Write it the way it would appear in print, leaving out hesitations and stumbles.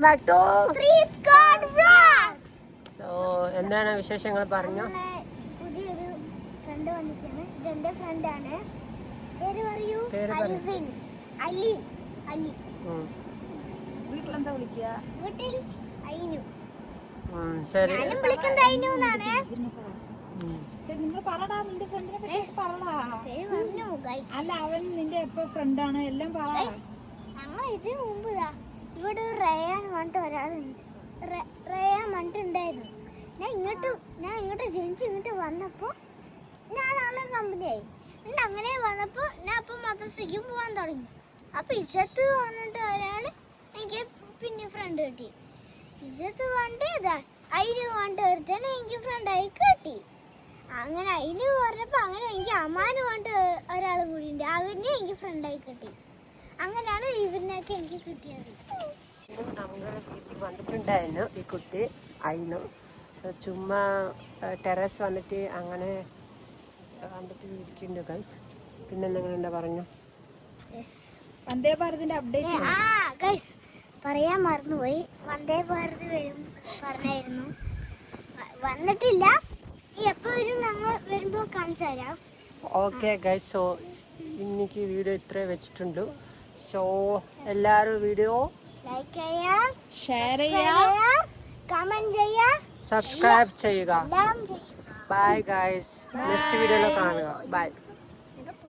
Back to so എന്താണ് വിശേഷങ്ങൾ പറഞ്ഞു. പുതിയൊരു ഫ്രണ്ട് വന്നിട്ടാണ്. ഇതെന്റെ ഫ്രണ്ടാണ്. പേര് പറയൂ. അലി. അലി. വീട്ടിലെന്താ വിളിക്കുക? വീട്ടിൽ അയിനു. ശരി. ഞാനും വിളിക്കുന്നത് അയിനു എന്നാണ്. നിങ്ങൾ പറടാ, നിന്റെ ഫ്രണ്ടിനെ പറ്റി പറടാ. പേര് പറഞ്ഞു ഗൈസ്. അല്ല, അവൻ നിന്റെ എപ്പോ ഫ്രണ്ടാണ് എല്ലാം പറ. ഞങ്ങൾ ഇതിന് മുമ്പ് ഇവിടെ റയാൻ പറഞ്ഞിട്ട് ഒരാളുണ്ട്. റയാൻ പറഞ്ഞിട്ടുണ്ടായിരുന്നു. ഞാൻ ഇങ്ങോട്ട് ജനിച്ച് ഇങ്ങോട്ട് വന്നപ്പോൾ ഞാൻ ആളെ കമ്പനിയായി. എന്നിട്ട് അങ്ങനെ വന്നപ്പോൾ ഞാൻ അപ്പം മദ്രസയ്ക്കും പോകാൻ തുടങ്ങി. അപ്പം ഇജ്ജത്ത് പറഞ്ഞിട്ട് ഒരാൾ എനിക്ക് പിന്നെ ഫ്രണ്ട് കിട്ടി. ഇജ്ജത്ത് പറഞ്ഞിട്ട് ഇതാ അതിന് പറഞ്ഞിട്ട് ഒരുത്തന്നെ എനിക്ക് ഫ്രണ്ടായി കിട്ടി. അങ്ങനെ അതിന് പറഞ്ഞപ്പോൾ അങ്ങനെ എനിക്ക് അമ്മാന് പറഞ്ഞിട്ട് ഒരാൾ കൂടി ഉണ്ട്. അവനെ എനിക്ക് ഫ്രണ്ടായി കിട്ടി. അങ്ങനെയാണ് ഇവരിനൊക്കെ എനിക്ക് കിട്ടിയത്. നമ്മുടെ വീട്ടിൽ വന്നിട്ടുണ്ടായിരുന്നു ഈ കുട്ടി അയിനും. സോ ചുമ്മാ ടെറസ് വന്നിട്ട് അങ്ങനെ വന്നിട്ട് ഇരിക്കുന്നുണ്ട് ഗൈസ്. പിന്നെ നിങ്ങൾ എന്താ പറഞ്ഞു? വന്ദേ ഭാരതിന്റെ അപ്ഡേറ്റ് ഗൈസ് പറയാൻ മറന്നുപോയി. വന്ദേ ഭാരത് വരും പറഞ്ഞായിരുന്നു, വന്നിട്ടില്ല. ഈ എപ്പോ വരും ഞങ്ങൾ വരുമ്പോ കാണിച്ചു തരാം. ഓക്കെ ഗൈസ്, സോ ഇന്നിക്ക് വീഡിയോ ഇത്രേ വെച്ചിട്ടുണ്ട്. സോ എല്ലാവരും വീഡിയോ ലൈക്ക് ചെയ്യാം, ഷെയർ ചെയ്യാം, കമന്റ് ചെയ്യാം, സബ്സ്ക്രൈബ് ചെയ്യുക. എല്ലാം ചെയ്യാം. ബൈ ഗൈസ്, നെക്സ്റ്റ് വീഡിയോയിൽ കാണുക. ബൈ.